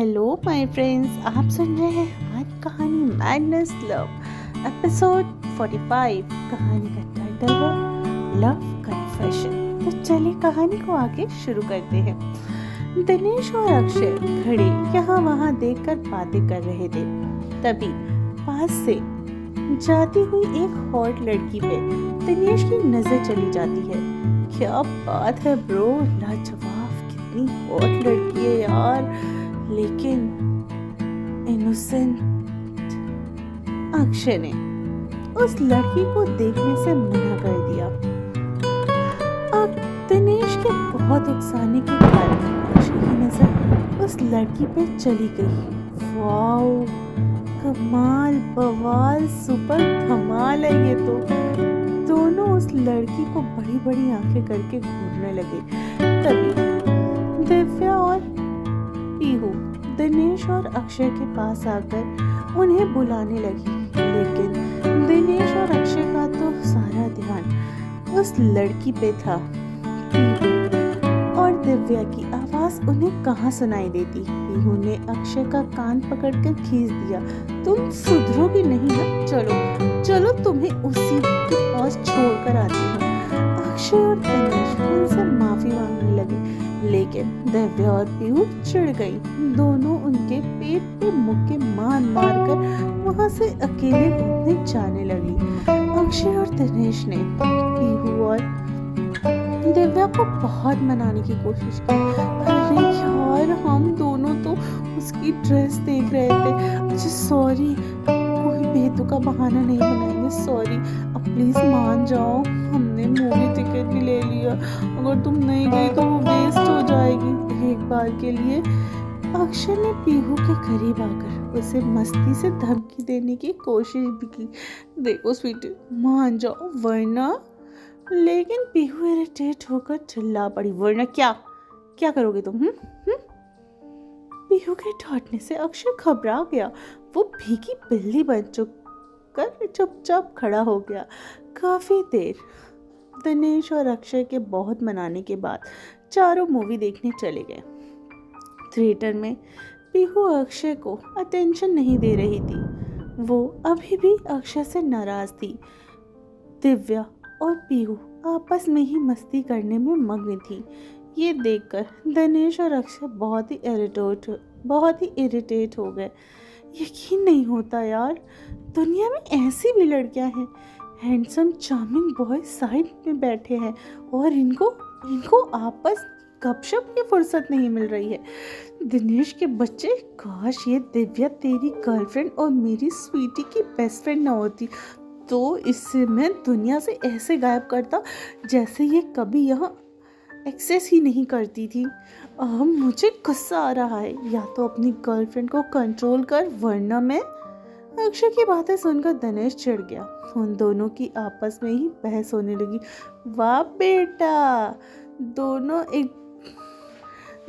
Hello my friends, आप सुन रहे हैं हमारी कहानी मैडनेस लव एपिसोड 45। कहानी का टाइटल है लव कन्फेशन। तो चलिए कहानी को आगे शुरू करते हैं। दिनेश और अक्षय खड़े यहाँ वहाँ देखकर बातें कर रहे थे। तभी पास से जाती हुई एक हॉट लड़की पे दिनेश की नजर चली जाती है। क्या बात है ब्रो, लाजवाब, कितनी हॉट लड़की है यार, लेकिन इनोसेंट। अक्षय ने उस लड़की को देखने से मना कर दिया। अब दिनेश के बहुत उकसाने के कारण अक्षय की नजर उस लड़की पे चली गई। वाओ, कमाल, बवाल, सुपर धमाल है ये तो। दोनों उस लड़की को बड़ी बड़ी आंखें करके घूरने लगे। तभी दिव्या और पीहू दिनेश और अक्षय के पास आकर उन्हें बुलाने लगी, लेकिन दिनेश और अक्षय का तो सारा ध्यान उस लड़की पे था। पीहू और दिव्या की आवाज उन्हें कहाँ सुनाई देती। पीहू ने अक्षय का कान पकड़कर खींच दिया। तुम सुधरोगी नहीं ना, चलो चलो तुम्हें उसी के पास छोड़कर आती हूँ। अक्षय और दिनेश उनसे माफी मांगने लगे, लेकिन दिव्या और पीहू चिढ़ गई। दोनों उनके पेट पे मुक्के मार मार कर वहां से अकेले घूमने जाने लगी। अक्षय और दिनेश ने पीहू और दिव्या को बहुत मनाने की कोशिश की। अरे यार, हम दोनों तो उसकी ड्रेस देख रहे थे। अच्छा सॉरी, कोई बेतुका बहाना नहीं बनाएंगे, सॉरी। अब प्लीज मान जाओ, हमने मूवी टिकट भी ले लिया, अगर तुम नहीं गई तो वो वेस्ट हो जाएगी। एक बार के लिए अक्षय ने पीहू के करीब आकर उसे मस्ती से धमकी देने की कोशिश भी की। देखो स्वीटी, मान जाओ वरना। लेकिन पीहू इरिटेट होकर चिल्ला पड़ी, वरना क्या क्या करोगे तुम? पीहू के डांटने से अक्षय घबरा गया। वो भीगी बिल्ली बन कर चुपचाप खड़ा हो गया। काफी देर दिनेश और अक्षय के बहुत मनाने के बाद चारों मूवी देखने चले गए। थिएटर में पीहू अक्षय को अटेंशन नहीं दे रही थी। वो अभी भी अक्षय से नाराज थी। दिव्या और पीहू आपस में ही मस्ती करने में मग्न थी। ये देखकर दिनेश और अक्षय बहुत ही इरिटेट हो गए। यकीन नहीं होता यार, दुनिया में ऐसी भी लड़कियां हैं। हैंडसम चार्मिंग बॉय साइड में बैठे हैं और इनको आपस गपशप की फुर्सत नहीं मिल रही है। दिनेश के बच्चे, काश ये दिव्या तेरी गर्लफ्रेंड और मेरी स्वीटी की बेस्ट फ्रेंड ना होती, तो इससे मैं दुनिया से ऐसे गायब करता जैसे ये कभी यहाँ एक्सेस ही नहीं करती थी। अब मुझे गुस्सा आ रहा है, या तो अपनी गर्लफ्रेंड को कंट्रोल कर, वरना मैं। अक्षय की बातें सुनकर दिनेश चिढ़ गया। उन दोनों की आपस में ही बहस होने लगी। वाह बेटा,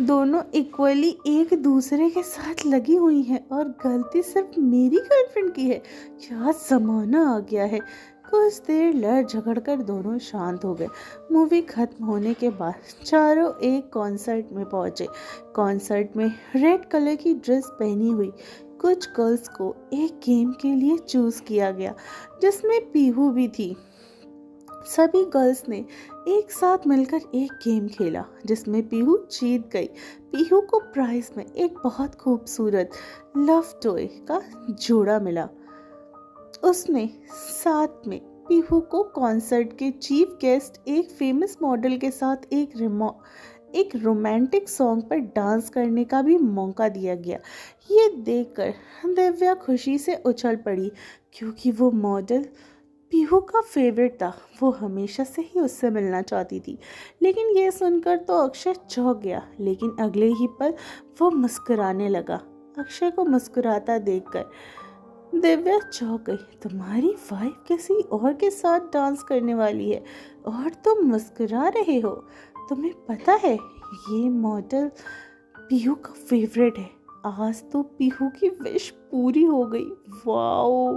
दोनों इक्वली एक दूसरे के साथ लगी हुई हैं और गलती सिर्फ मेरी गर्लफ्रेंड की है। क्या जमाना आ गया है। कुछ देर लड़ झगड़ कर दोनों शांत हो गए। मूवी खत्म होने के बाद चारों एक कॉन्सर्ट में पहुंचे। कॉन्सर्ट में रेड कलर की ड्रेस पहनी हुई कुछ गर्ल्स को एक गेम के लिए चूज किया गया, जिसमें पीहू भी थी। सभी गर्ल्स ने एक साथ मिलकर एक गेम खेला, जिसमें पीहू जीत गई। पीहू को प्राइज में एक बहुत खूबसूरत लव टॉय का जोड़ा मिला। उसमें साथ में पीहू को कॉन्सर्ट के चीफ गेस्ट एक फेमस मॉडल के साथ एक रोमांटिक सॉन्ग पर डांस करने का भी मौका दिया गया। ये देखकर दिव्या खुशी से उछल पड़ी, क्योंकि वो मॉडल पीहू का फेवरेट था। वो हमेशा से ही उससे मिलना चाहती थी। लेकिन ये सुनकर तो अक्षय चौंक गया, लेकिन अगले ही पल वो मुस्कुराने लगा। अक्षय को मुस्कुराता देखकर दिव्या चौंक गई। तुम्हारी वाइफ किसी और के साथ डांस करने वाली है और तुम मुस्कुरा रहे हो? तुम्हें पता है ये मॉडल पीहू का फेवरेट है। आज तो पीहू की विश पूरी हो गई। वाओ।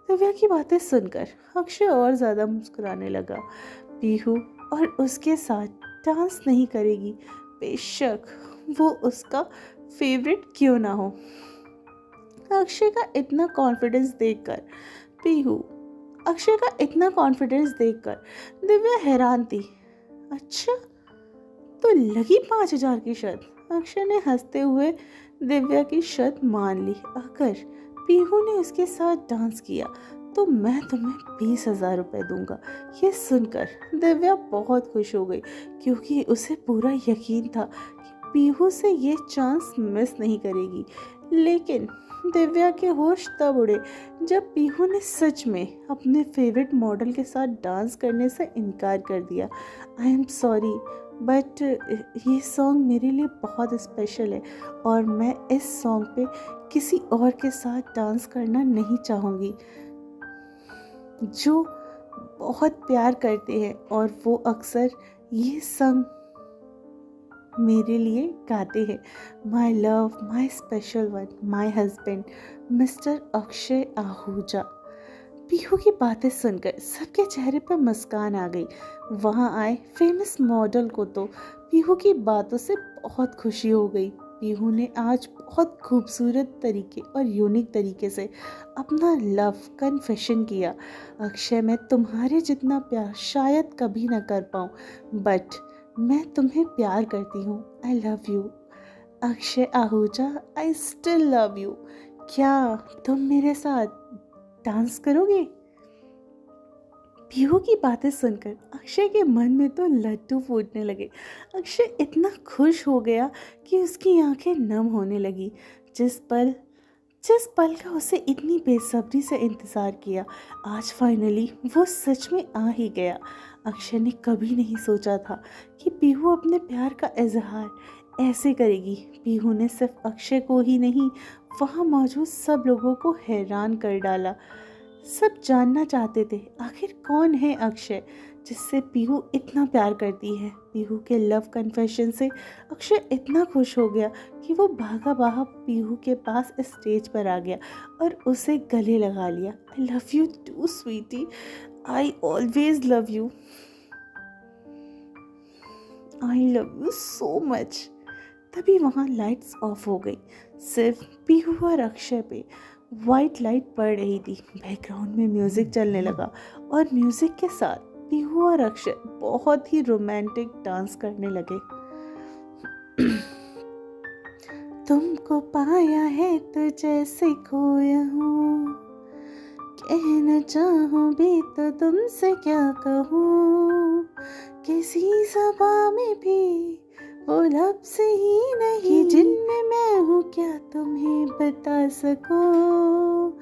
दिव्या की बातें सुनकर अक्षय और ज़्यादा मुस्कुराने लगा। पीहू और उसके साथ डांस नहीं करेगी, बेशक वो उसका फेवरेट क्यों ना हो। अक्षय का इतना कॉन्फिडेंस देखकर पीहू अक्षय का इतना कॉन्फिडेंस देखकर दिव्या हैरान थी। अच्छा, तो लगी 5,000 की शर्त। अक्षय ने हंसते हुए दिव्या की शर्त मान ली। अगर पीहू ने उसके साथ डांस किया तो मैं तुम्हें 20,000 रुपये दूंगा। ये सुनकर दिव्या बहुत खुश हो गई, क्योंकि उसे पूरा यकीन था कि पीहू से ये चांस मिस नहीं करेगी। लेकिन दिव्या के होश तब उड़े जब पीहू ने सच में अपने फेवरेट मॉडल के साथ डांस करने से इनकार कर दिया। आई एम सॉरी, बट ये सॉन्ग मेरे लिए बहुत स्पेशल है और मैं इस सॉन्ग पे किसी और के साथ डांस करना नहीं चाहूँगी जो बहुत प्यार करते हैं और वो अक्सर ये सॉन्ग मेरे लिए गाते हैं। My love, my special one, my husband mister Akshay Ahuja. Pihu की बातें सुनकर सबके चेहरे पर मुस्कान आ गई। वहाँ आए फेमस मॉडल को तो पीहू की बातों से बहुत खुशी हो गई। पीहू ने आज बहुत खूबसूरत तरीके और यूनिक तरीके से अपना लव कन्फेशन किया। अक्षय, मैं तुम्हारे जितना प्यार शायद कभी ना कर पाऊँ, बट मैं तुम्हें प्यार करती हूँ। I love you Akshay Ahuja, I still love you. क्या तुम मेरे साथ डांस करोगे? पीहू की बातें सुनकर अक्षय के मन में तो लड्डू फूटने लगे। अक्षय इतना खुश हो गया कि उसकी आंखें नम होने लगी। जिस पल का उसे इतनी बेसब्री से इंतज़ार किया, आज फाइनली वो सच में आ ही गया। अक्षय ने कभी नहीं सोचा था कि पीहू अपने प्यार का इजहार ऐसे करेगी। पीहू ने सिर्फ अक्षय को ही नहीं, वहाँ मौजूद सब लोगों को हैरान कर डाला। सब जानना चाहते थे आखिर कौन है अक्षय जिससे पीहू इतना प्यार करती है। पीहू के लव कन्फेशन से अक्षय इतना खुश हो गया कि वो भागा भागा पीहू के पास स्टेज पर आ गया और उसे गले लगा लिया। I love you too sweetie, I always love you, I love you so much. तभी वहाँ लाइट्स ऑफ हो गई। सिर्फ पीहू और अक्षय पे वाइट लाइट पड़ रही थी। बैकग्राउंड में म्यूजिक चलने लगा और म्यूजिक के साथ पीहू और अक्षय बहुत ही रोमांटिक डांस करने लगे। तुमको पाया है तो जैसे खोया हूँ, कहना चाहूँ भी तो तुमसे क्या कहूँ, किसी ज़बां में भी वो लफ्ज़ ही नहीं जिनमें मैं हूँ क्या तुम्हें बता सकूँ।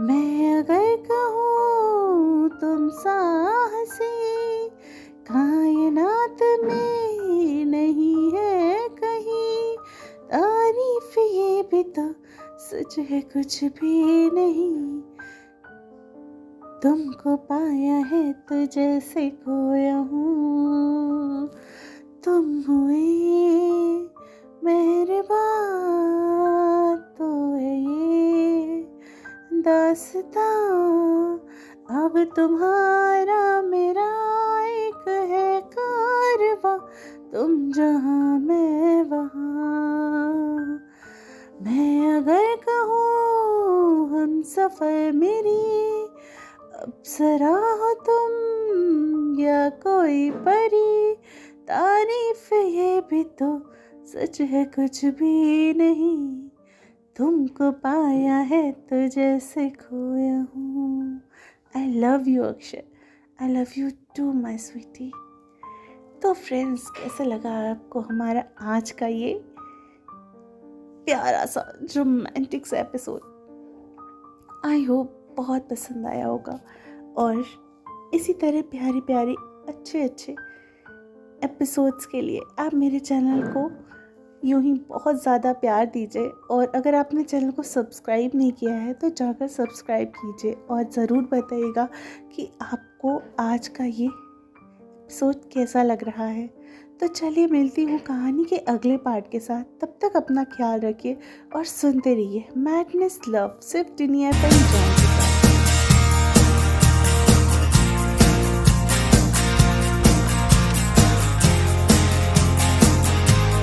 मैं अगर कहूँ तुम साहसी कायनात में नहीं है कहीं, तारीफ ये भी तो सच है कुछ भी नहीं। तुमको पाया है तो जैसे खोया हूँ, तुम हुए मेहरबान तो है ये दास्तां, अब तुम्हारा मेरा एक है कारवां, तुम जहाँ मैं वहाँ। मैं अगर कहूँ हम सफ़र मेरी अप्सरा हो तुम या कोई परी, तारीफ ये भी तो सच है कुछ भी नहीं। तुमको पाया है तो जैसे खोया हूँ। I love you Akshay, I love you too my sweetie. तो फ्रेंड्स, कैसा लगा आपको हमारा आज का ये प्यारा सा रोमांटिक सा एपिसोड? आई होप बहुत पसंद आया होगा और इसी तरह प्यारी प्यारी अच्छे एपिसोड्स के लिए आप मेरे चैनल को यूं ही बहुत ज़्यादा प्यार दीजिए। और अगर आपने चैनल को सब्सक्राइब नहीं किया है तो जाकर सब्सक्राइब कीजिए और ज़रूर बताइएगा कि आपको आज का ये एपिसोड कैसा लग रहा है। तो चलिए मिलती हूँ कहानी के अगले पार्ट के साथ। तब तक अपना ख्याल रखिए और सुनते रहिए मैडनेस लव सिर्फ दुनिया पर।